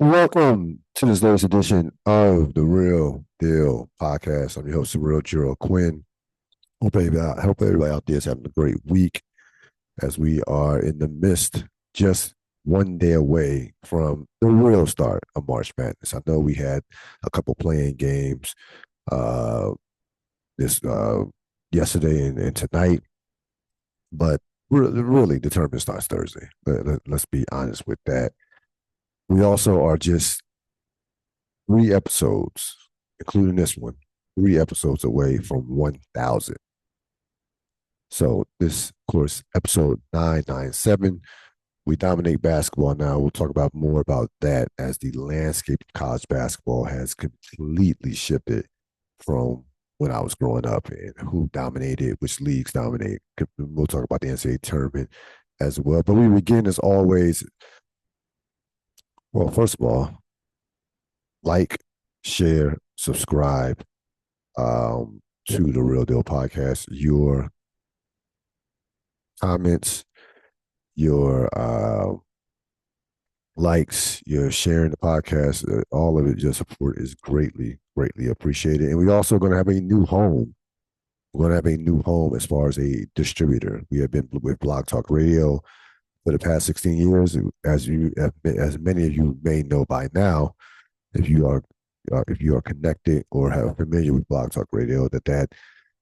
Welcome to this latest edition of the Real Deal podcast. I'm your host, Ril Dil Quinn. Hope everybody out there is having a great week as we are in the midst, just one day away from the real start of March Madness. I know we had a couple playing games uh, this yesterday and tonight, but really the tournament starts Thursday. Let's be honest with that. We also are just 3 episodes, including this one, 3 episodes away from 1,000. So this, of course, episode 997. We dominate basketball now. We'll talk about more about that as the landscape of college basketball has completely shifted from when I was growing up and who dominated, which leagues dominate. We'll talk about the NCAA tournament as well. But we begin as always. Well, first of all, like, share, subscribe to the Real Deal podcast. Your comments, your likes, your sharing the podcast, all of it, your support is greatly, greatly appreciated. And we also going to have a new home. We're going to have a new home as far as a distributor. We have been with Blog Talk Radio for the past 16 years, as many of you may know by now. If you are connected or have familiar with Blog Talk Radio, that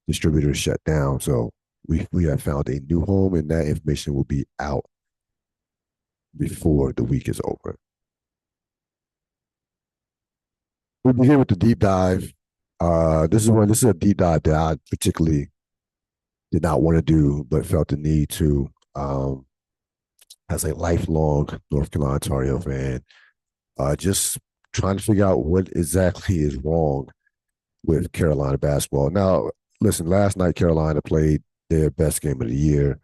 distributor is shut down. So we have found a new home, and that information will be out before the week is over. We begin with the deep dive. This is a deep dive that I particularly did not want to do, but felt the need to, as a lifelong North Carolina Tar Heel fan, just trying to figure out what exactly is wrong with Carolina basketball. Now, listen, last night Carolina played their best game of the year.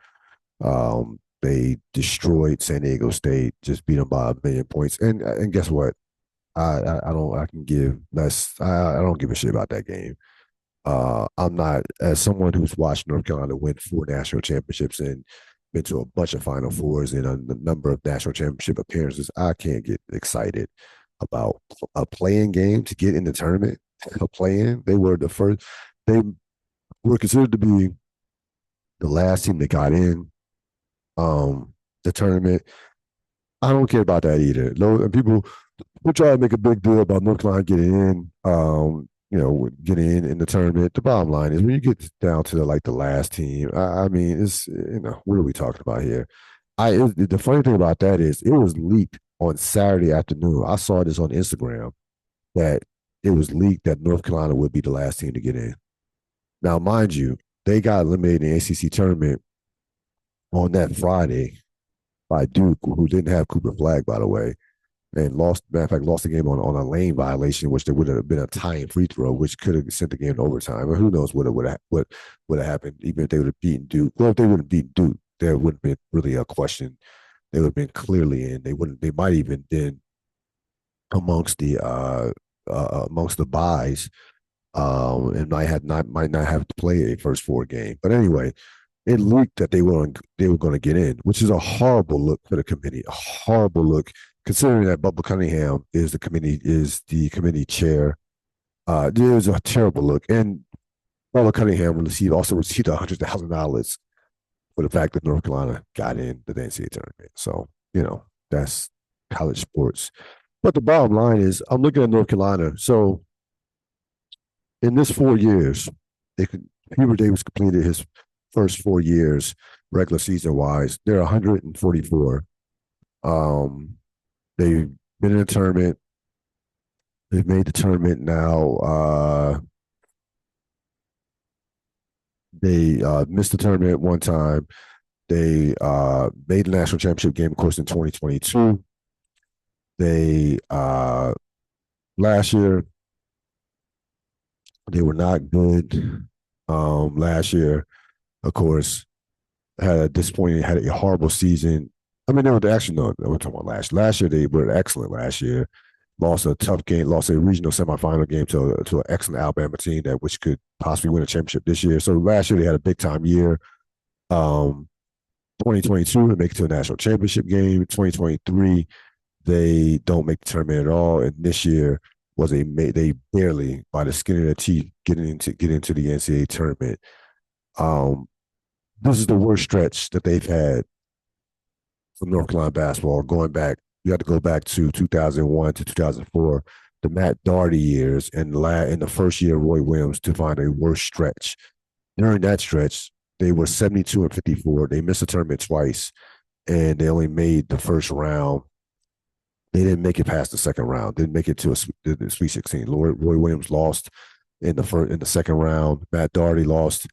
They destroyed San Diego State, just beat them by 1,000,000 points. And guess what? I don't give a shit about that game. I'm not, as someone who's watched North Carolina win 4 national championships and been to a bunch of Final Fours and a number of national championship appearances, I can't get excited about a playing game to get in the tournament. A play-in, they were the first. They were considered to be the last team that got in the tournament. I don't care about that either. No, people try to make a big deal about North Carolina getting in. Getting in the tournament. The bottom line is when you get down to the last team. I mean, it's what are we talking about here? The funny thing about that is it was leaked on Saturday afternoon. I saw this on Instagram that it was leaked that North Carolina would be the last team to get in. Now, mind you, they got eliminated in the ACC tournament on that Friday by Duke, who didn't have Cooper Flag, by the way, and lost. Matter of fact, lost the game on a lane violation, which there would have been a tying free throw, which could have sent the game to overtime. But who knows what would have happened, even if they would have beaten Duke. Well, if they would have beaten Duke, there wouldn't have been really a question. They would have been clearly in. They might even been amongst the buys, and might not have to play a first 4 game. But anyway, it leaked that they were going to get in, which is a horrible look for the committee. A horrible look, considering that Bubba Cunningham is the committee chair. It was a terrible look, and Bubba Cunningham also received $100,000 for the fact that North Carolina got in the NCAA tournament. So that's college sports. But the bottom line is, I'm looking at North Carolina. So in this 4 years, Hubert Davis completed his first 4 years regular season wise. They're 144. They've been in the tournament. They've made the tournament now. They missed the tournament one time. They made the national championship game, of course, in 2022. They last year they were not good. Last year, of course, had a horrible season. I mean, we're talking about last. Last year they were excellent. Last year, lost a tough game, lost a regional semifinal game to an excellent Alabama team which could possibly win a championship this year. So last year they had a big time year. 2022 to make it to a national championship game. 2023 They don't make the tournament at all. And this year was they barely by the skin of their teeth get into the NCAA tournament. Um, this is the worst stretch that they've had for North Carolina basketball. Going back, you have to go back to 2001 to 2004, the Matt Doherty years, and in the first year of Roy Williams to find a worse stretch. During that stretch, they were 72 and 54. They missed the tournament twice, and they only made the first round. They didn't make it past the second round. Didn't make it to the Sweet 16. Roy Williams lost in the second round. Matt Doherty lost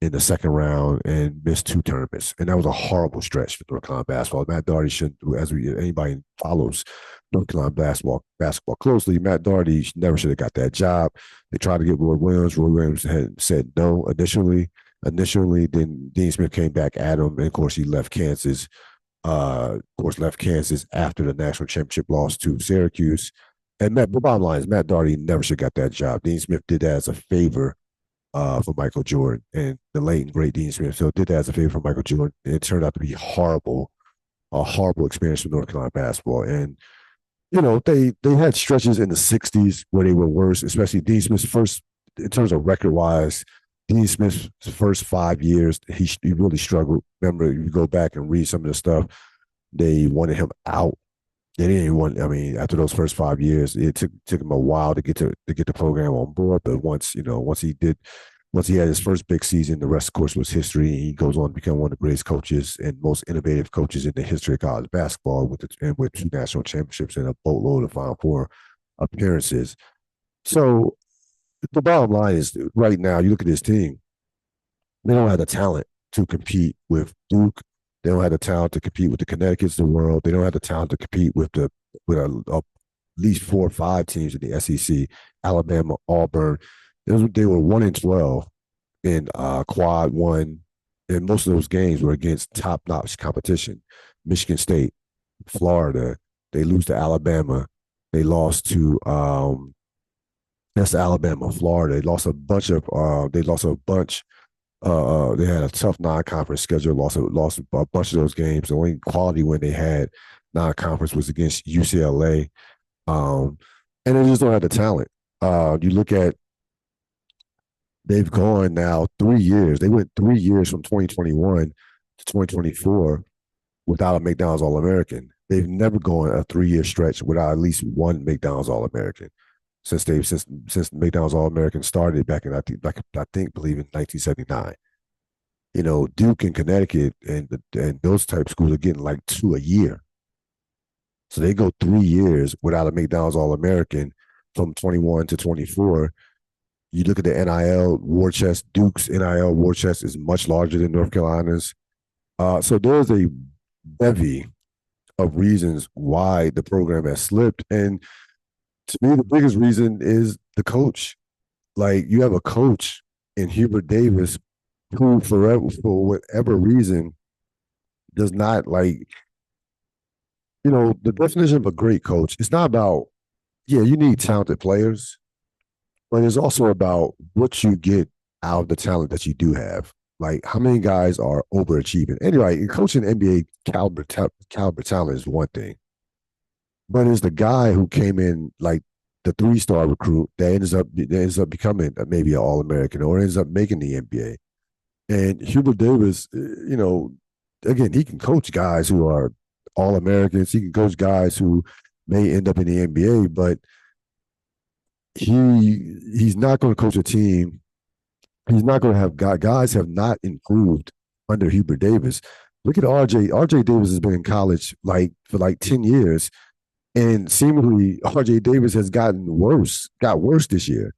in the second round and missed two tournaments. And that was a horrible stretch for North Carolina basketball. Matt Doherty should, anybody follows North Carolina basketball closely, Matt Doherty never should have got that job. They tried to get Roy Williams. Roy Williams had said no initially. Then Dean Smith came back at him, and of course he left Kansas. Left Kansas after the national championship loss to Syracuse. And the bottom line is Matt Doherty never should have got that job. Dean Smith did that as a favor for Michael Jordan, and the late and great Dean Smith. So did that as a favor for Michael Jordan. It turned out to be a horrible experience for North Carolina basketball. And they had stretches in the '60s where they were worse, especially Dean Smith's first in terms of record wise. Dean Smith's first 5 years, he really struggled. Remember, you go back and read some of the stuff. They wanted him out. They didn't even want. I mean, after those first 5 years, it took him a while to get the program on board. But once he had his first big season, the rest, of course, was history. He goes on to become one of the greatest coaches and most innovative coaches in the history of college basketball, with two national championships and a boatload of Final Four appearances. So the bottom line is, right now, you look at this team, they don't have the talent to compete with Duke. They don't have the talent to compete with the Connecticut's of the world. They don't have the talent to compete with at least 4 or 5 teams in the SEC: Alabama, Auburn. They were 1-12 in quad one, and most of those games were against top-notch competition. Michigan State, Florida. They lose to Alabama. They lost to that's Alabama, Florida. They lost a bunch. They had a tough non-conference schedule. Lost a bunch of those games. The only quality win they had non-conference was against UCLA, and they just don't have the talent. You look at, they've gone now 3 years. They went 3 years from 2021 to 2024 without a McDonald's All-American. They've never gone a 3-year stretch without at least one McDonald's All-American since McDonald's All-American started back in, I believe in 1979. Duke and Connecticut and those type schools are getting like 2 a year. So they go 3 years without a McDonald's All-American from 21 to 24. You look at the NIL war chest. Duke's NIL war chest is much larger than North Carolina's. So there's a bevy of reasons why the program has slipped. And to me, the biggest reason is the coach. Like, you have a coach in Hubert Davis who, for whatever reason, does not the definition of a great coach. It's not about, you need talented players, but it's also about what you get out of the talent that you do have. Like, how many guys are overachieving? Anyway, coaching NBA caliber talent is one thing, but it's the guy who came in like the 3-star recruit that ends up becoming maybe an All-American or ends up making the NBA. And Hubert Davis, again, he can coach guys who are All-Americans. He can coach guys who may end up in the NBA, but he's not going to coach a team. He's not going to have guys have not improved under Hubert Davis. Look at RJ. RJ Davis has been in college for 10 years, and seemingly RJ Davis has got worse this year.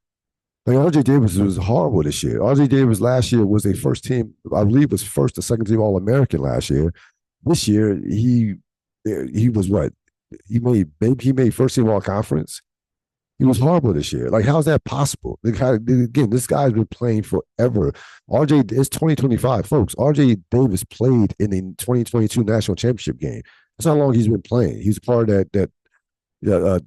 Like, RJ Davis was horrible this year. RJ Davis last year was a first team, I believe, was first or second team All-American last year. This year he was what? He made first team All-Conference. He was horrible this year. Like, how's that possible? Again, this guy's been playing forever. It's 2025, folks. RJ Davis played in the 2022 national championship game. That's how long he's been playing. He's part of that.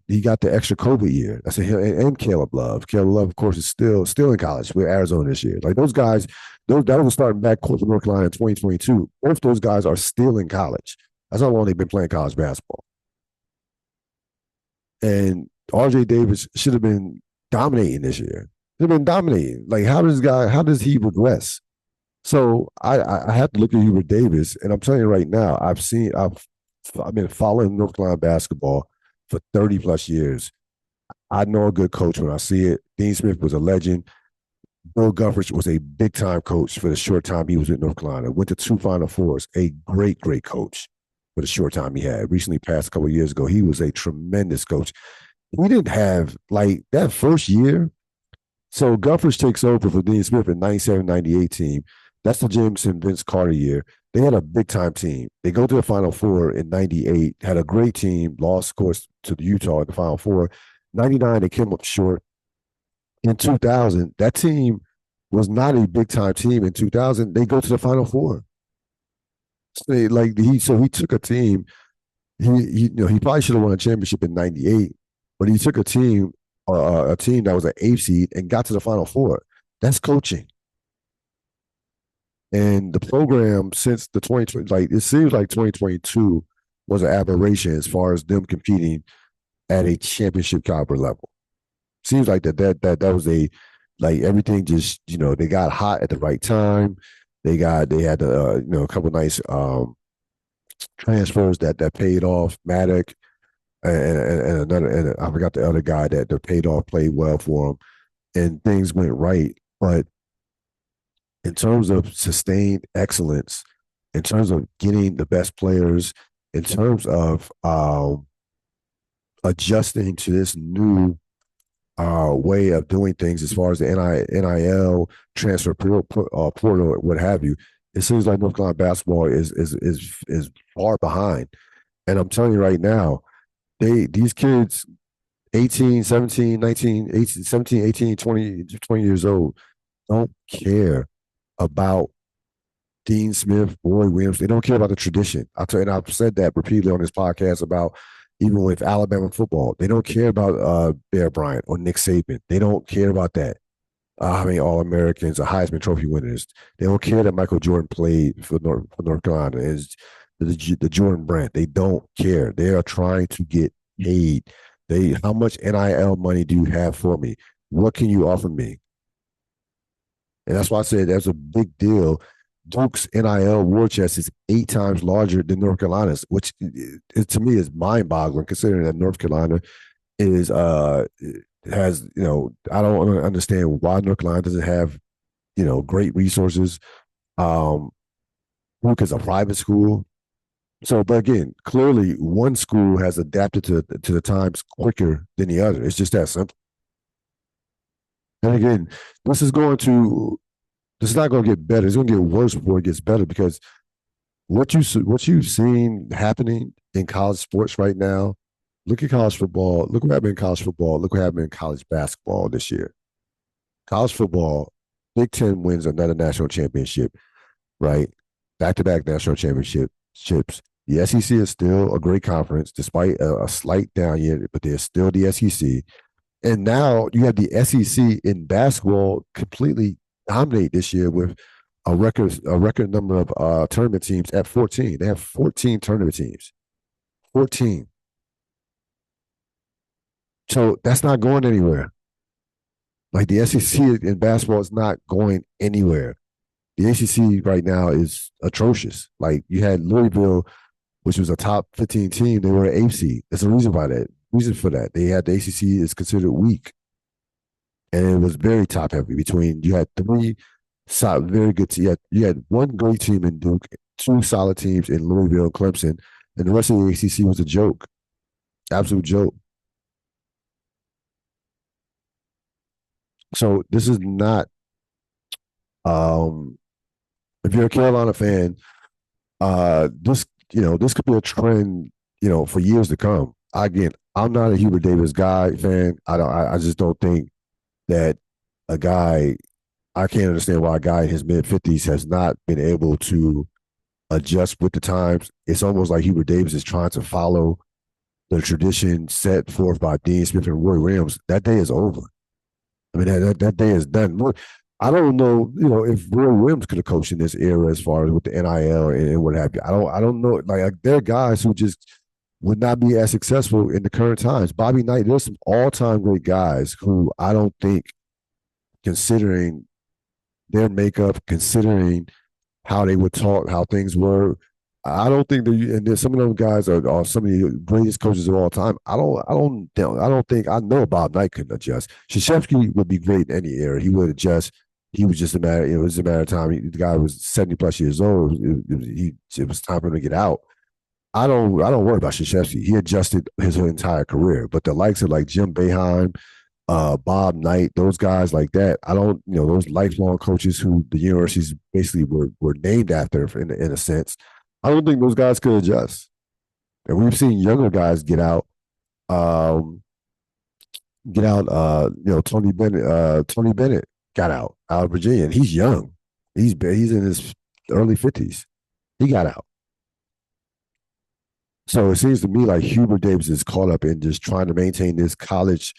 He got the extra COVID year. That's and Caleb Love. Caleb Love, of course, is still in college with Arizona this year. Like, those guys, that was starting back for North Carolina in 2022. Both those guys are still in college. That's how long they've been playing college basketball. And RJ Davis should have been dominating this year. Should have been dominating. Like, how does he regress? So I have to look at Hubert Davis, and I'm telling you right now, I've been following North Carolina basketball for 30 plus years. I know a good coach when I see it. Dean Smith was a legend. Bill Guthridge was a big time coach for the short time he was with North Carolina. Went to two Final Fours. A great, great coach for the short time he had. Recently passed a couple of years ago. He was a tremendous coach. We didn't have like that first year. So Guthridge takes over for Dean Smith in 97, 98 team. That's the Jameson Vince Carter year. They had a big time team. They go to the Final Four in 98, had a great team, lost, of course, to the Utah in the Final Four. 99, they came up short. In 2000, that team was not a big time team. In 2000, they go to the Final Four. So he took a team. He probably should have won a championship in '98, but he took a team that was an eighth seed and got to the Final Four. That's coaching. And the program since the 2020, like it seems like 2022 was an aberration as far as them competing at a championship caliber level. Seems like that was a like everything just they got hot at the right time. They had a couple nice transfers that paid off. Maddox and another and I forgot the other guy that paid off, played well for him, and things went right. But in terms of sustained excellence, in terms of getting the best players, in terms of adjusting to this new way of doing things as far as the NIL transfer portal, what have you, it seems like North Carolina basketball is far behind. And I'm telling you right now, these kids 18, 17, 19, 18, 17, 18, 20 years old don't care about Dean Smith, Roy Williams. They don't care about the tradition. And I've said that repeatedly on this podcast about even with Alabama football. They don't care about Bear Bryant or Nick Saban. They don't care about that. How many All-Americans or Heisman Trophy winners. They don't care that Michael Jordan played for North Carolina. Is the Jordan brand. They don't care. They are trying to get paid. How much NIL money do you have for me? What can you offer me? And that's why I said that's a big deal. Duke's NIL war chest is 8 times larger than North Carolina's, which to me is mind-boggling, considering that North Carolina is has I don't understand why North Carolina doesn't have great resources. Duke is a private school, so but again, clearly one school has adapted to the times quicker than the other. It's just that simple. And again, this is not going to get better. It's going to get worse before it gets better because what you've seen happening in college sports right now. Look at college football. Look what happened in college football. Look what happened in college basketball this year. College football, Big Ten wins another national championship, right? Back-to-back national championships. The SEC is still a great conference, despite a slight down year, but they're still the SEC. And now you have the SEC in basketball completely dominate this year with a record number of tournament teams at 14. They have 14 tournament teams. 14. So that's not going anywhere. Like the SEC in basketball is not going anywhere. The ACC right now is atrocious. Like you had Louisville, which was a top 15 team. They were an 8th seed. There's a reason for that. They had the ACC is considered weak. And it was very top heavy. You had 3 very good teams. You had 1 great team in Duke, 2 solid teams in Louisville and Clemson, and the rest of the ACC was a joke. Absolute joke. So this is not if you're a Carolina fan, this could be a trend, for years to come. Again, I'm not a Hubert Davis fan. I just don't think that a guy, I can't understand why a guy in his mid-50s has not been able to adjust with the times. It's almost like Hubert Davis is trying to follow the tradition set forth by Dean Smith and Roy Williams. That day is over. I mean, that day is done. I don't know, if Roy Williams could have coached in this era as far as with the NIL and what have you. I don't know. Like there are guys who just would not be as successful in the current times. Bobby Knight, there's some all-time great guys who I don't think, considering their makeup, considering how they would talk, how things were. I don't think that, and then some of those guys are some of the greatest coaches of all time. I don't think I know Bob Knight couldn't adjust. Krzyzewski would be great in any era. He would adjust. He was just a matter. It was a matter of time. The guy was 70 plus years old. It was time for him to get out. I don't worry about Krzyzewski. He adjusted his entire career. But the likes of like Jim Boeheim, Bob Knight, those guys like that. I don't, those lifelong coaches who the universities basically were named after in a sense. I don't think those guys could adjust. And we've seen younger guys um, get out. Tony Bennett got out of Virginia, and he's young. He's in his early 50s. He got out. So it seems to me like Hubert Davis is caught up in just trying to maintain this college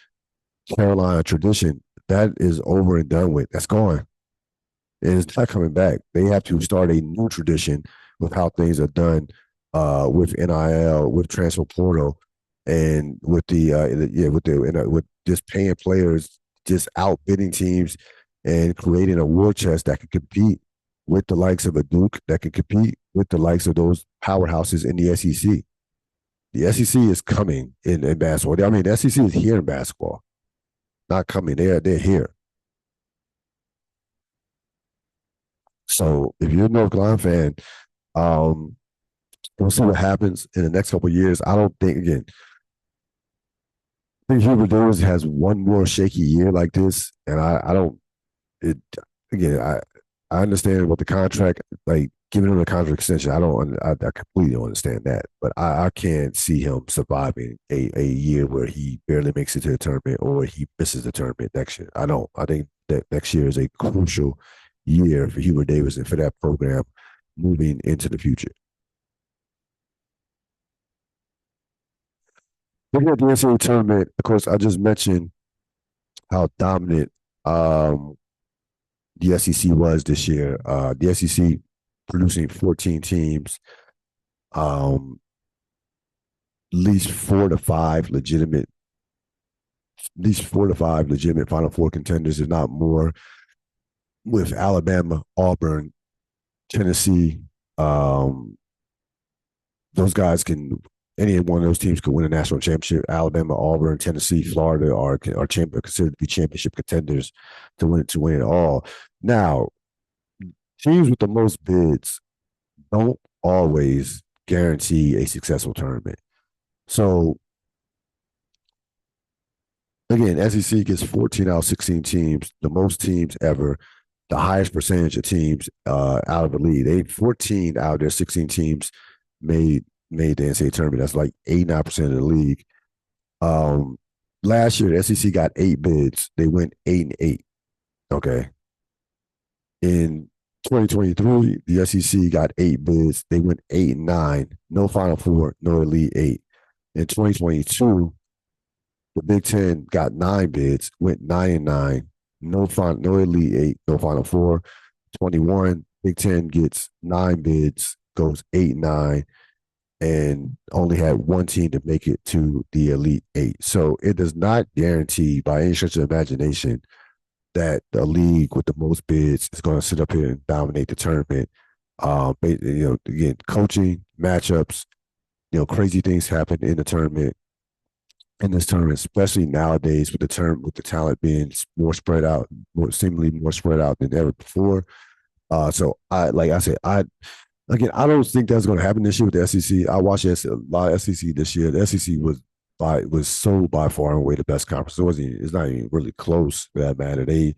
Carolina tradition. That is over and done with. That's gone. And it's not coming back. They have to start a new tradition with how things are done with NIL, with transfer portal, and with with just paying players, just outbidding teams, and creating a war chest that can compete with the likes of a Duke, that can compete with the likes of those powerhouses in the SEC. The SEC is coming in basketball. I mean, the SEC is here in basketball, not coming. They're here. So if you're a North Carolina fan, um, we'll see what happens in the next couple of years. I don't think again. I think Hubert Davis has one more shaky year like this, and I don't. It again. I understand what the contract like giving him a contract extension. I completely don't understand that, but I can't see him surviving a year where he barely makes it to the tournament or he misses the tournament next year. I don't. I think that next year is a crucial year for Hubert Davis and for that program moving into the future. Looking at the NCAA tournament, of course, I just mentioned how dominant the SEC was this year. The SEC producing 14 teams, um, at least four to five legitimate Final Four contenders, if not more, with Alabama, Auburn, Tennessee. Those guys can any one of those teams could win a national championship. Alabama, Auburn, Tennessee, Florida are considered to be championship contenders to win it all. Now, teams with the most bids don't always guarantee a successful tournament. So again, SEC gets 14 out of 16 teams, the most teams ever, the highest percentage of teams out of the league. 14 out of their 16 teams made the NCAA tournament. That's like 89% of the league. Last year, the SEC got 8 bids. They went 8-8. Okay. In 2023, the SEC got 8 bids. They went 8-9. No Final Four, no Elite Eight. In 2022, the Big Ten got 9 bids, went 9-9. No Elite Eight, no Final Four. 21, Big Ten gets 9 bids, goes 8-9, and only had one team to make it to the Elite Eight. So it does not guarantee by any stretch of imagination that the league with the most bids is going to sit up here and dominate the tournament. Again, coaching, matchups, crazy things happen in the tournament. In this tournament, especially nowadays with the talent being more spread out, seemingly more spread out than ever before. So like I said, I don't think that's going to happen this year with the SEC. I watched a lot of SEC this year. The SEC was so by far and away the best conference. It's not even really close for that matter. They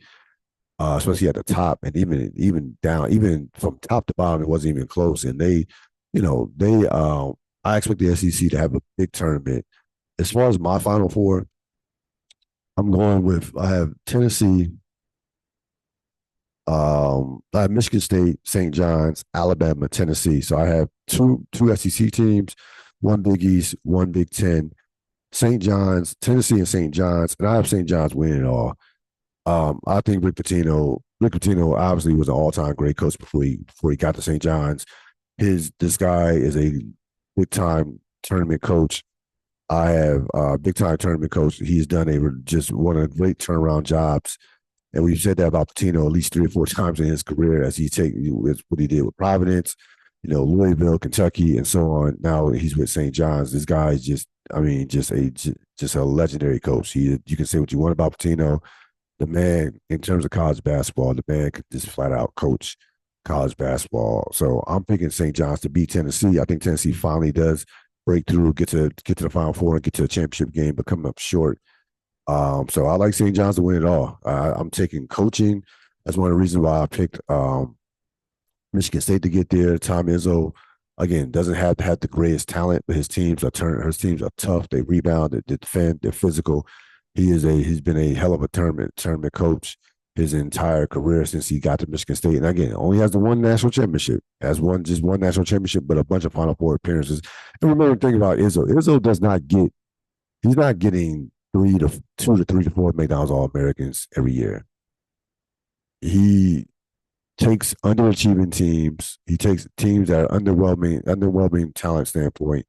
especially at the top and even down, even from top to bottom, it wasn't even close. And I expect the SEC to have a big tournament. As far as my Final Four, I have Tennessee, I have Michigan State, St. John's, Alabama, Tennessee. So I have two SEC teams, one Big East, one Big Ten, St. John's, Tennessee, and St. John's, and I have St. John's winning it all. I think Rick Pitino obviously was an all-time great coach before he got to St. John's. This guy is a big time tournament coach. I have big time tournament coach. He's done just one of the great turnaround jobs, and we've said that about Patino at least 3 or 4 times in his career as he take what he did with Providence, Louisville, Kentucky, and so on. Now he's with St. John's. This guy is just, I mean, just a legendary coach. You can say what you want about Patino. The man, in terms of college basketball, the man could just flat out coach college basketball. So I'm picking St. John's to beat Tennessee. I think Tennessee finally does break through, get to the Final Four, and get to a championship game, but coming up short. So I like St. John's to win it all. I'm taking coaching. That's one of the reasons why I picked Michigan State to get there. Tom Izzo, again, doesn't have to have the greatest talent, but his teams are tough. They rebound, they defend, they're physical. He's been a hell of a tournament coach his entire career since he got to Michigan State. And again, only has the one national championship, just one national championship, but a bunch of Final Four appearances. And remember, think about Izzo. Izzo does not get, he's not getting 3 to 4 McDonald's All Americans every year. He takes underachieving teams. He takes teams that are underwhelming talent standpoint,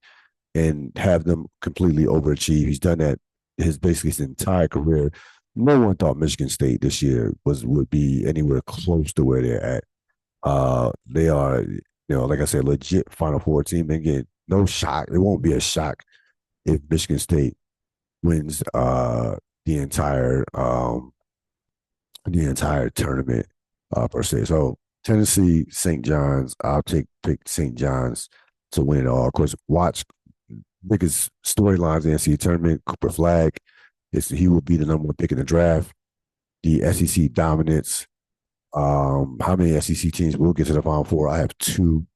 and have them completely overachieve. He's done that basically his entire career. No one thought Michigan State this year would be anywhere close to where they're at. They are, like I said, legit Final Four team. And again, no shock. It won't be a shock if Michigan State wins the entire tournament per se. So Tennessee, St. John's. I'll pick St. John's to win it all. Of course, watch biggest storylines in the NCAA tournament. Cooper Flag, he will be the number one pick in the draft. The SEC dominance. How many SEC teams will get to the Final Four? I have two.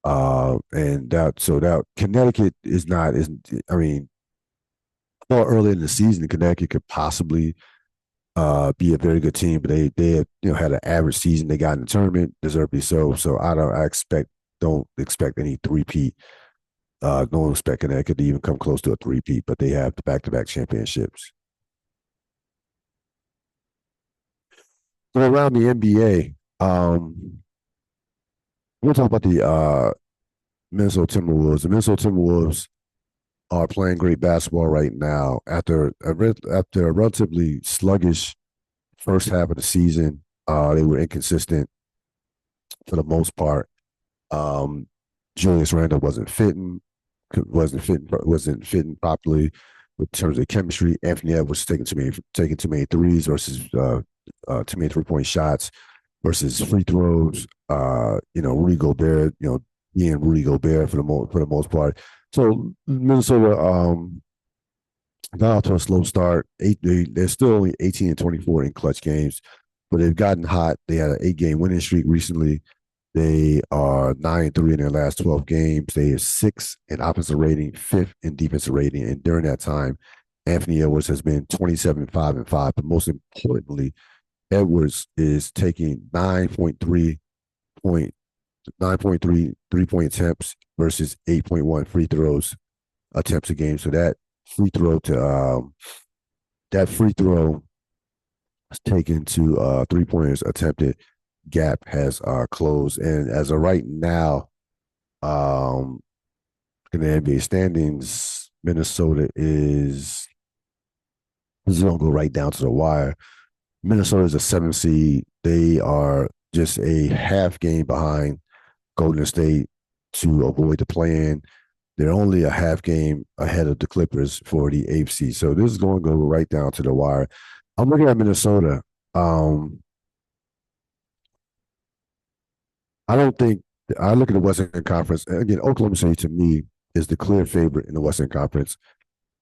And that Connecticut is not. I mean, well, early in the season, Connecticut could possibly be a very good team, but they had an average season. They got in the tournament, deservedly so. So don't expect any three-peat. Don't expect Connecticut to even come close to a three-peat, but they have the back-to-back championships. So around the NBA, we'll talk about the Minnesota Timberwolves. The Minnesota Timberwolves are playing great basketball right now after a relatively sluggish first half of the season. They were inconsistent for the most part. Julius Randle wasn't fitting properly in terms of chemistry. Anthony Edwards taking too many threes versus too many 3-point shots versus free throws. Rudy Gobert, being Rudy Gobert for the most part. So Minnesota got off to a slow start. They're still only 18-24 in clutch games, but they've gotten hot. They had an 8-game winning streak recently. They are 9-3 in their last 12 games. They are 6th in offensive rating, 5th in defensive rating. And during that time, Anthony Edwards has been 27-5-5. But most importantly, Edwards is taking 9.3 3-point attempts versus 8.1 free throws attempts a game. So that free throw taken to 3-pointers attempted gap has closed. And as of right now, in the NBA standings, Minnesota is going to go right down to the wire. Minnesota is a 7 seed. They are just a half game behind Golden State to avoid the play-in. They're only a half game ahead of the Clippers for the 8th seed. So this is going to go right down to the wire. I'm looking at Minnesota. I don't think I look at the Western Conference. Again, Oklahoma City to me is the clear favorite in the Western Conference.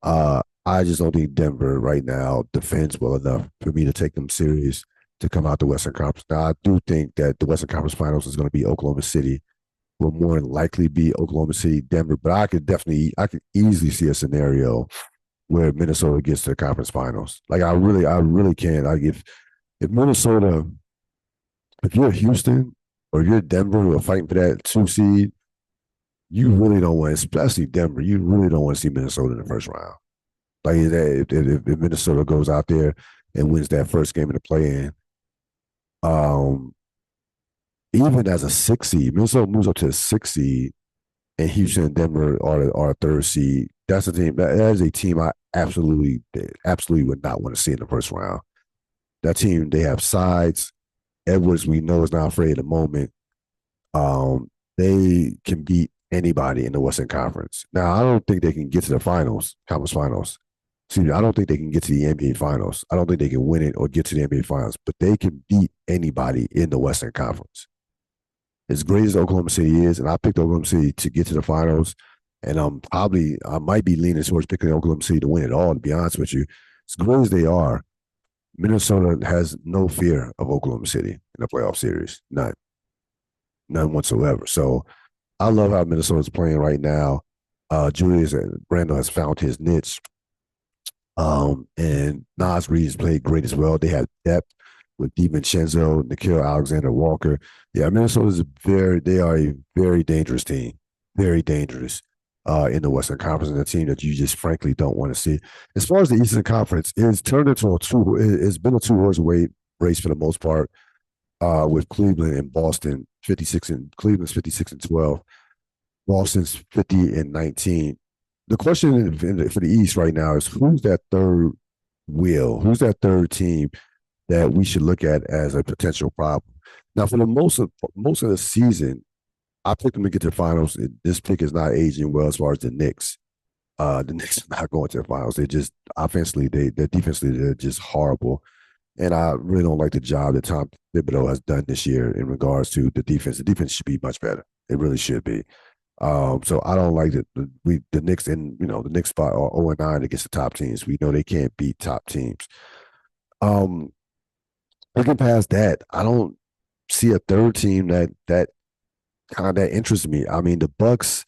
I just don't think Denver right now defends well enough for me to take them serious to come out the Western Conference. Now, I do think that the Western Conference Finals is going to be Oklahoma City. Will more than likely be Oklahoma City, Denver, but I could easily see a scenario where Minnesota gets to the conference finals. Like I really can. Like if Minnesota, if you're Houston or you're Denver who are fighting for that 2 seed, you really don't want, especially Denver, you really don't want to see Minnesota in the first round. Like if Minnesota goes out there and wins that first game in the play-in, even as a 6 seed, Minnesota moves up to a 6 seed, and Houston and Denver are a third seed. That's a team. That is a team I absolutely would not want to see in the first round. That team, they have sides. Edwards, we know, is not afraid at the moment. Um, they can beat anybody in the Western Conference. Now, I don't think they can get to the finals, conference finals. Excuse me, I don't think they can get to the NBA finals. I don't think they can win it or get to the NBA finals, but they can beat anybody in the Western Conference. As great as Oklahoma City is, and I picked Oklahoma City to get to the finals, and I might be leaning towards picking Oklahoma City to win it all, to be honest with you. As great as they are, Minnesota has no fear of Oklahoma City in the playoff series. None whatsoever. So I love how Minnesota's playing right now. Julius Randle has found his niche. And Nas Reed has played great as well. They have depth with DiVincenzo, Nikhil Alexander Walker. Yeah, they are a very dangerous team. Very dangerous in the Western Conference, and a team that you just frankly don't want to see. As far as the Eastern Conference, it's turned into it's been a two-horse race for the most part, with Cleveland and Boston 56 and Cleveland's 56 and 12, Boston's 50 and 19. The question for the East right now is who's that third wheel? Who's that third team that we should look at as a potential problem? Now, for the most of the season, I picked them to get to the finals. This pick is not aging well as far as the Knicks. The Knicks are not going to the finals. They just offensively, they're defensively, they're just horrible. And I really don't like the job that Tom Thibodeau has done this year in regards to the defense. The defense should be much better. It really should be. So I don't like the Knicks in the Knicks spot are 0-9 against the top teams. We know they can't beat top teams. Um, Looking past that, I don't see a third team that interests me. I mean, the Bucks.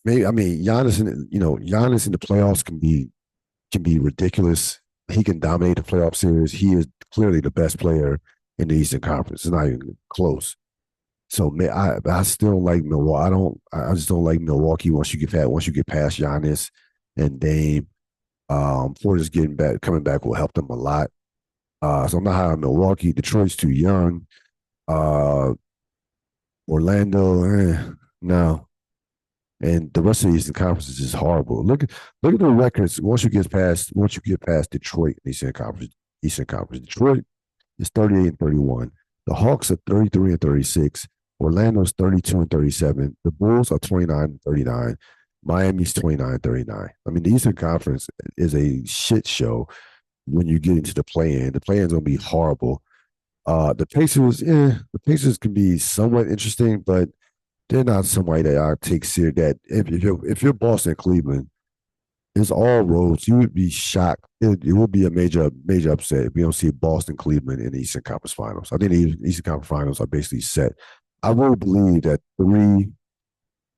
Maybe I mean Giannis in the playoffs can be ridiculous. He can dominate the playoff series. He is clearly the best player in the Eastern Conference. It's not even close. So I still like Milwaukee. I just don't like Milwaukee once you get past Giannis and Dame. Porter's coming back will help them a lot. So I'm not high on Milwaukee. Detroit's too young. Uh, Orlando, no. And the rest of the Eastern Conference is just horrible. Look at the records once you get past Detroit in the Eastern Conference. Detroit is 38 and 31. The Hawks are 33 and 36. Orlando's 32 and 37. The Bulls are 29 and 39. Miami's 29 and 39. I mean, the Eastern Conference is a shit show when you get into the play-in. The play-in's gonna be horrible. The Pacers can be somewhat interesting, but they're not somebody that I take serious. That if you're Boston, Cleveland, it's all roads. You would be shocked. It would be a major upset if we don't see Boston, Cleveland in the Eastern Conference Finals. I think the Eastern Conference Finals are basically set. I really believe that three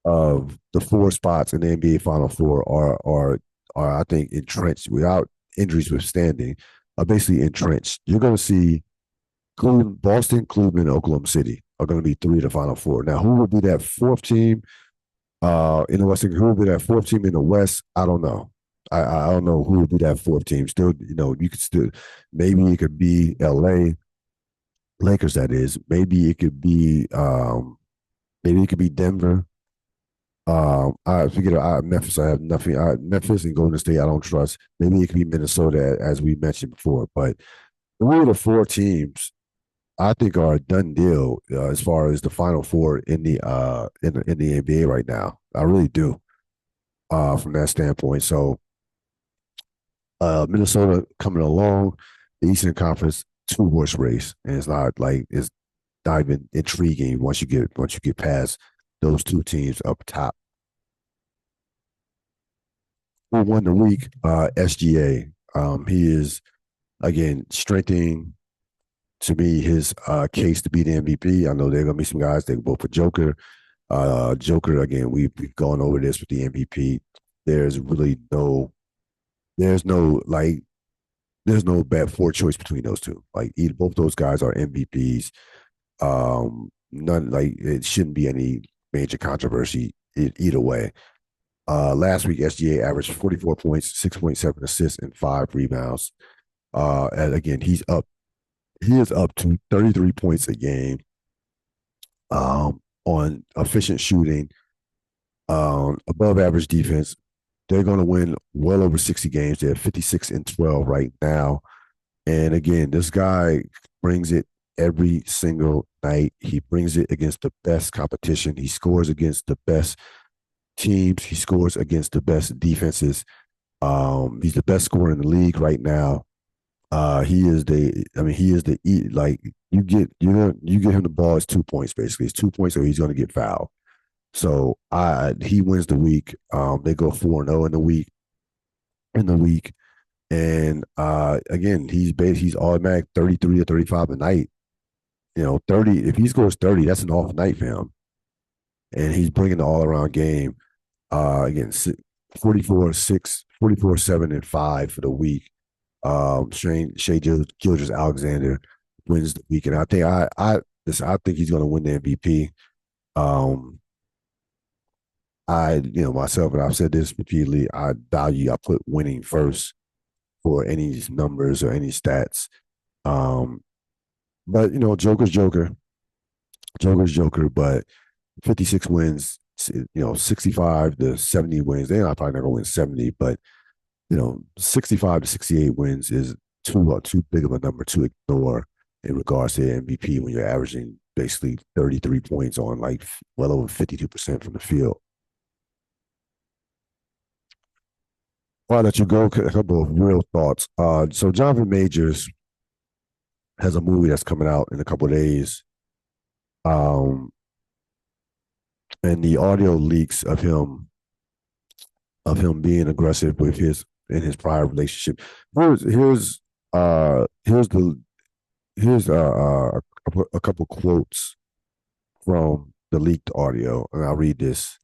of the four spots in the NBA Final Four are I think entrenched without injuries withstanding. Are basically entrenched. You're going to see Boston, Cleveland, and Oklahoma City are going to be three of the Final Four. Now, who will be that fourth team in the Western? Who will be that fourth team in the West? I don't know. I don't know who will be that fourth team. Still, you could still maybe it could be LA Lakers. That is, maybe it could be Denver. I forget Memphis. I have nothing. Memphis and Golden State. I don't trust. Maybe it could be Minnesota, as we mentioned before. But three of the four teams I think are a done deal as far as the Final Four in the NBA right now. I really do from that standpoint. So Minnesota coming along, the Eastern Conference two-horse race, and it's not even intriguing once you get past those two teams up top. Who won the week? SGA. He is again strengthening to me his case to be the MVP. I know there are gonna be some guys that vote for Joker. Joker again. We've gone over this with the MVP. There's really there's no like there's no bad four choice between those two. Like both those guys are MVPs. None like it shouldn't be any major controversy either way. Last week SGA averaged 44 points, 6.7 assists, and 5 rebounds. And again, he is up to 33 points a game on efficient shooting. above average defense. They're going to win well over 60 games. They're 56-12 right now. And again, this guy brings it every single night. He brings it against the best competition. He scores against the best teams. He scores against the best defenses. He's the best scorer in the league right now. He is the. I mean, he is the. Like you get him the ball. It's 2 points basically. It's 2 points, so he's going to get fouled. So he wins the week. They go 4-0 in the week. In the week, and again, he's automatic 33 or 35 a night. 30. If he scores 30, that's an off night for him, and he's bringing the all around game. Again, 44-6, 44-7-5 for the week. Shea Gilgis Alexander wins the week, and I think I think he's going to win the MVP. Um, myself, and I've said this repeatedly. I put winning first for any numbers or any stats. Um, but Joker's Joker. But 56 wins, 65 to 70 wins. They're not probably not going to win 70, but 65 to 68 wins is too big of a number to ignore in regards to MVP when you're averaging basically 33 points on like well over 52% from the field. I'll let you go. A couple of real thoughts. So Jonathan Majors has a movie that's coming out in a couple of days. Um, and the audio leaks of him being aggressive with his in his prior relationship. Here's here's the here's a couple quotes from the leaked audio, and I'll read this.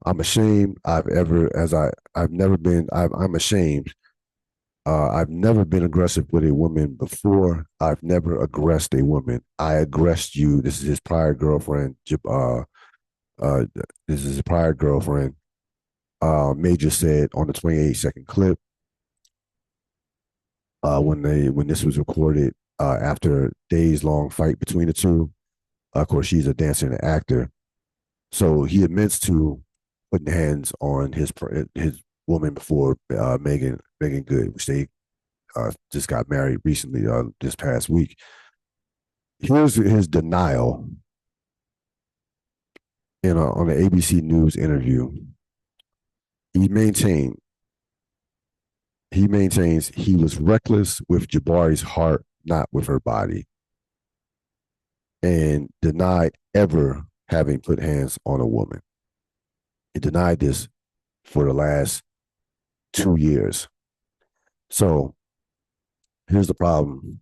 I'm ashamed I've never been I'm ashamed. I've never been aggressive with a woman before. I've never aggressed a woman. I aggressed you. This is his prior girlfriend. Uh, this is his prior girlfriend. Major said on the 28-second clip when this was recorded after days long fight between the two. Of course, she's a dancer and an actor, so he admits to putting hands on his woman before Megan Good, which they just got married recently this past week. Here's his denial on an ABC News interview. He maintained he maintains he was reckless with Jabari's heart, not with her body, and denied ever having put hands on a woman. He denied this for the last 2 years. So here's the problem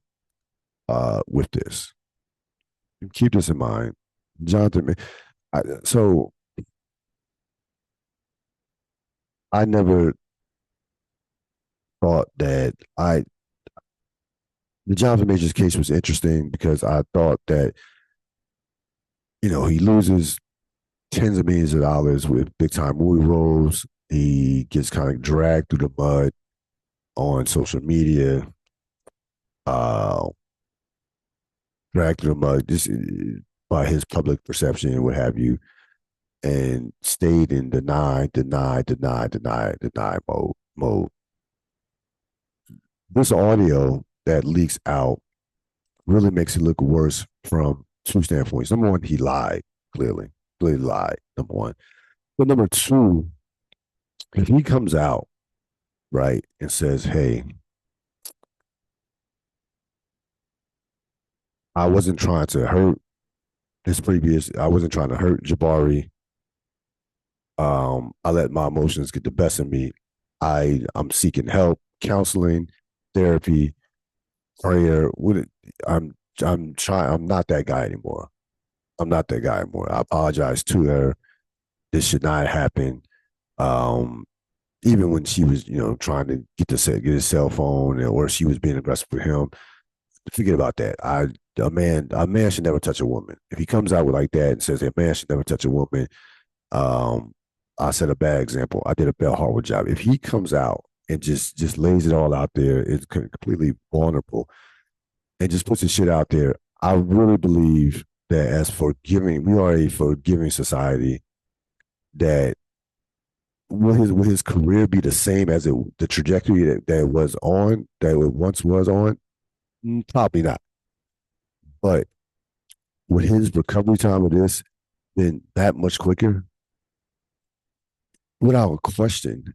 with this. Keep this in mind. Jonathan, so I never thought that the Jonathan Majors case was interesting because I thought that, he loses tens of millions of dollars with big time movie roles. He gets kind of dragged through the mud on social media, uh, dragged through the mud just by his public perception and what have you, and stayed in deny mode. This audio that leaks out really makes it look worse from two standpoints. Number one, he lied, clearly lied, number one. But number two, if he comes out, right, and says, hey, I wasn't trying to hurt I wasn't trying to hurt Jabari. I let my emotions get the best of me. I'm seeking help, counseling, therapy, prayer. I'm trying. I'm not that guy anymore. I'm not that guy anymore. I apologize to her. This should not happen. Um, Even when she was, trying to get his cell phone, or she was being aggressive with him, forget about that. A man should never touch a woman. If he comes out with like that and says a man should never touch a woman, um, I set a bad example. I did a Bell Harwood job. If he comes out and just lays it all out there, it's completely vulnerable, and just puts his shit out there. I really believe that as forgiving, we are a forgiving society, that will his career be the same as the trajectory that it was on, that it once was on? Probably not. But with his recovery time of this been that much quicker, without a question.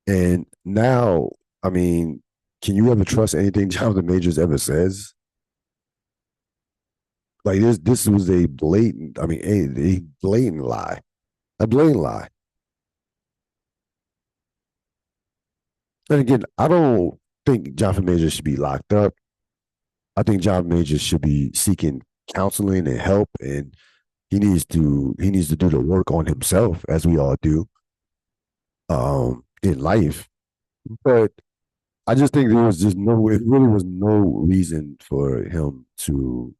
And now, I mean, can you ever trust anything Jonathan Majors ever says? Like this was a blatant, I mean, a blatant lie. A blatant lie. And again, I don't think Jonathan Majors should be locked up. I think Jonathan Majors should be seeking counseling and help, and he needs to do the work on himself, as we all do, in life. But I just think there was just no, it really was no reason for him to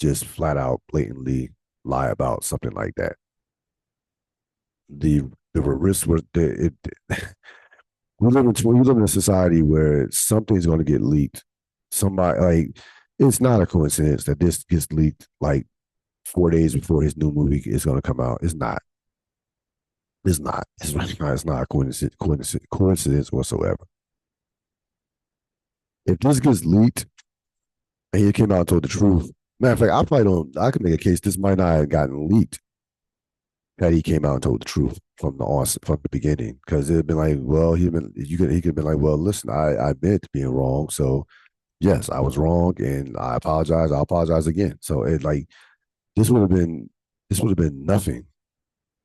just flat out blatantly lie about something like that. The risk was we live in a society where something's going to get leaked. Somebody like it's not a coincidence that this gets leaked like 4 days before his new movie is going to come out. It's not. It's not. It's really not. It's not a coincidence whatsoever. If this gets leaked and he came out and told the truth, matter of fact, I probably don't. I could make a case this might not have gotten leaked had he came out and told the truth from the beginning, because it'd been like, well, he could have been like, well, listen, I admit to being wrong, so yes, I was wrong, and I apologize. I'll apologize again. So it like this would have been this would have been nothing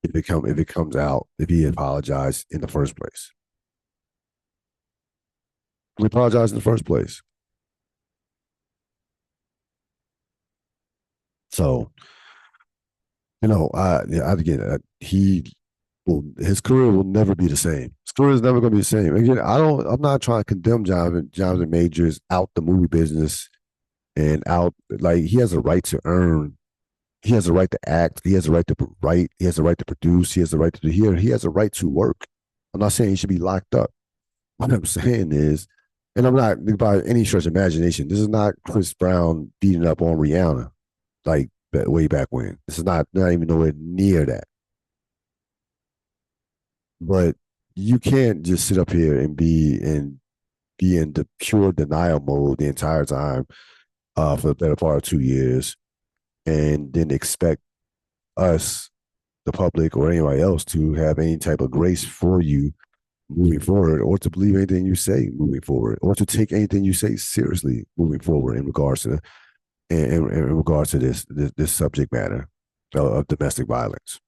if it comes out if he apologized in the first place. He apologized in the first place. So yeah, again, his career will never be the same. His career is never going to be the same. Again, I'm not trying to condemn Jonathan Majors out the movie business and out, like, he has a right to earn. He has a right to act. He has a right to write. He has a right to produce. He has a right to do here. He has a right to work. I'm not saying he should be locked up. What I'm saying is, and I'm not by any stretch of imagination, this is not Chris Brown beating up on Rihanna like way back when. This is not even nowhere near that. But you can't just sit up here and be in the pure denial mode the entire time, for the better part of 2 years, and then expect us, the public, or anybody else to have any type of grace for you moving forward, or to believe anything you say moving forward, or to take anything you say seriously moving forward in regards to this subject matter of domestic violence.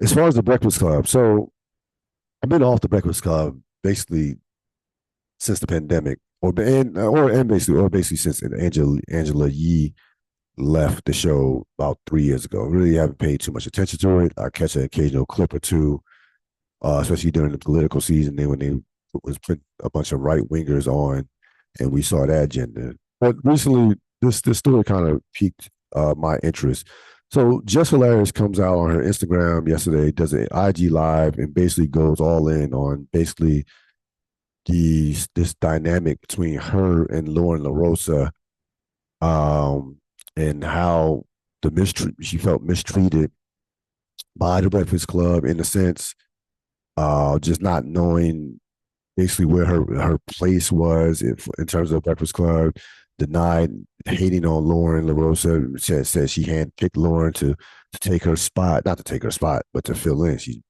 As far as the Breakfast Club, so I've been off the Breakfast Club basically since the pandemic, or basically since Angela Yee left the show about 3 years ago. Really haven't paid too much attention to it. I catch an occasional clip or two, especially during the political season, then when they was putting a bunch of right wingers on, and we saw that agenda. But recently, this story kind of piqued my interest. So Jess Hilarious comes out on her Instagram yesterday, does an IG live, and basically goes all in on basically this dynamic between her and Lauren LaRosa, um, and how she felt mistreated by the Breakfast Club, in a sense, just not knowing basically where her place was in terms of Breakfast Club, denied, hating on Lauren LaRosa, said she handpicked Lauren to take her spot, not to take her spot, but to fill in. She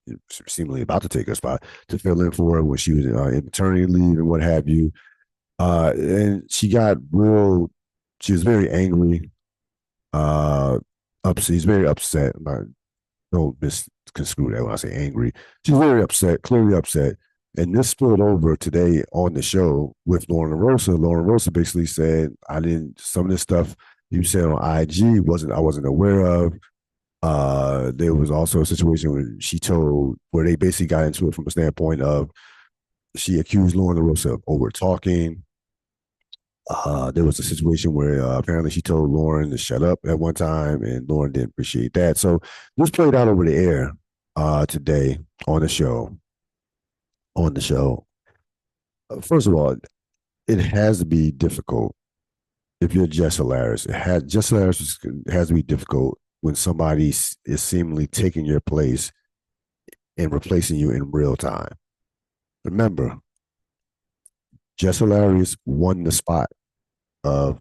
seemingly about to take her spot, to fill in for her when she was in maternity leave and what have you. And she was very angry, upset. She's very upset. Don't misconstrue that when I say angry. She's very upset, clearly upset. And this spilled over today on the show with Lauren LaRosa. Lauren LaRosa basically said, some of this stuff you said on IG I wasn't aware of. There was also a situation where they basically got into it from a standpoint of, she accused Lauren LaRosa of over talking. There was a situation where apparently she told Lauren to shut up at one time, and Lauren didn't appreciate that. So this played out over the air today on the show. First of all, it has to be difficult if you're Jess Hilarious. Jess Hilarious has to be difficult when somebody is seemingly taking your place and replacing you in real time. Remember, Jess Hilarious won the spot of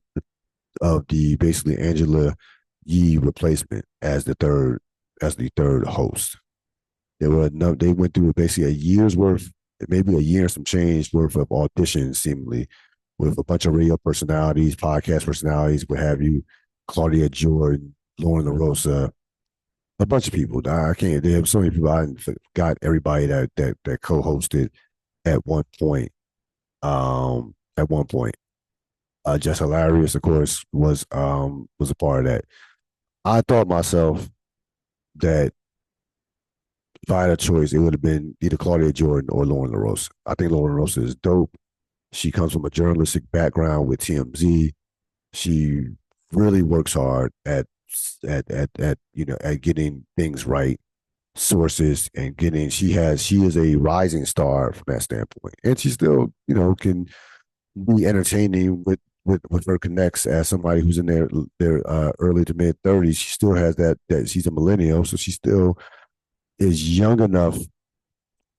the basically Angela Yee replacement as the third host. They went through basically a year's worth, maybe a year and some change worth of auditions, seemingly, with a bunch of radio personalities, podcast personalities, what have you, Claudia Jordan, Lauren LaRosa, a bunch of people. I can't. There have so many people. I forgot everybody that co-hosted at one point. At one point, Jess Hilarious, of course, was a part of that. I thought myself that if I had a choice, it would have been either Claudia Jordan or Lauren LaRosa. I think Lauren LaRosa is dope. She comes from a journalistic background with TMZ. She really works hard at at getting things right, sources, and getting. She is a rising star from that standpoint, and she still can be entertaining with her connects as somebody who's in their early to mid 30s. She still has that she's a millennial, so she still is young enough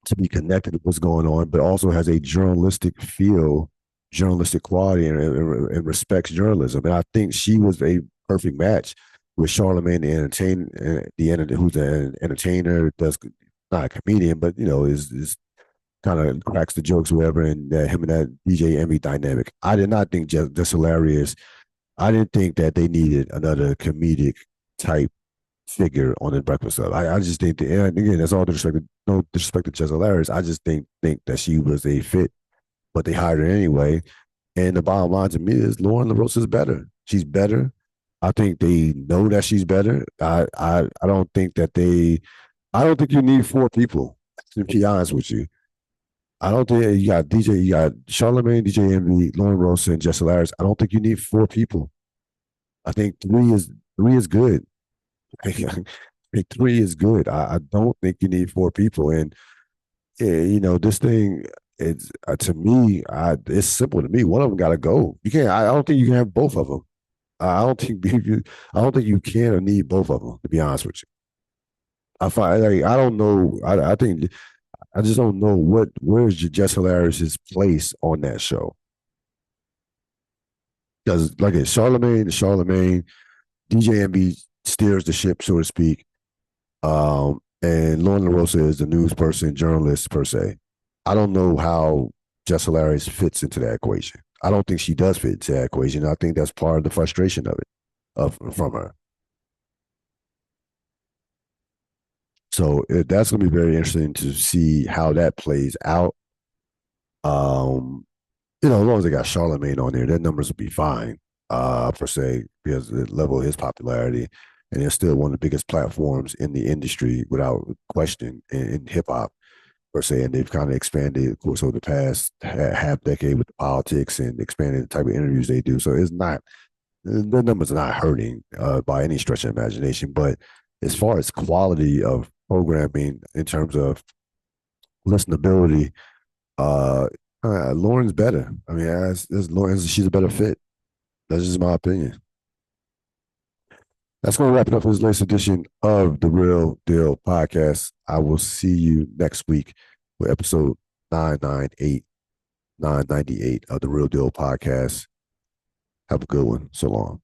to be connected to what's going on, but also has a journalistic feel, journalistic quality, and respects journalism. And I think she was a perfect match with Charlamagne, who's an entertainer, does not a comedian, but is kind of cracks the jokes, or whatever, and him and that DJ Envy dynamic. I did not think just hilarious. I didn't think that they needed another comedic type figure on the Breakfast Club. I just think that, and again, that's all disrespect, no disrespect to Jess Hilarious. I just think that she was a fit, but they hired her anyway. And the bottom line to me is Lauren LaRosa is better. She's better. I think they know that she's better. I don't think that I don't think you need four people, to be honest with you. I don't think you got Charlamagne, DJ Envy, Lauren Rosa, and Jess Hilarious. I don't think you need four people. I think three is good. I think three is good. I don't think you need four people. And this thing, it's to me, it's simple to me. One of them got to go. You can't. I don't think you can have both of them. I don't think I don't think you can or need both of them. To be honest with you, I find like I don't know. I think I just don't know where's Jess Hilarious's place on that show. Because like it's Charlamagne, DJ MB steers the ship, so to speak. And Lauren LaRosa is the news person, journalist per se. I don't know how Jess Hilarious fits into that equation. I don't think she does fit into that equation. I think that's part of the frustration of it, from her. So that's going to be very interesting to see how that plays out. Um, as long as they got Charlamagne on there, their numbers will be fine, per se, because the level of his popularity, and they're still one of the biggest platforms in the industry without question in hip hop per se. And they've kind of expanded, of course, over the past half decade with the politics and expanded the type of interviews they do. So it's not the numbers are not hurting by any stretch of imagination. But as far as quality of programming in terms of listenability, uh, Lauren's better. I mean, as Lauren, she's a better fit. That's just my opinion. That's going to wrap it up for this latest edition of the Ril Dil podcast. I will see you next week with episode 998, 998 of the Ril Dil podcast. Have a good one. So long.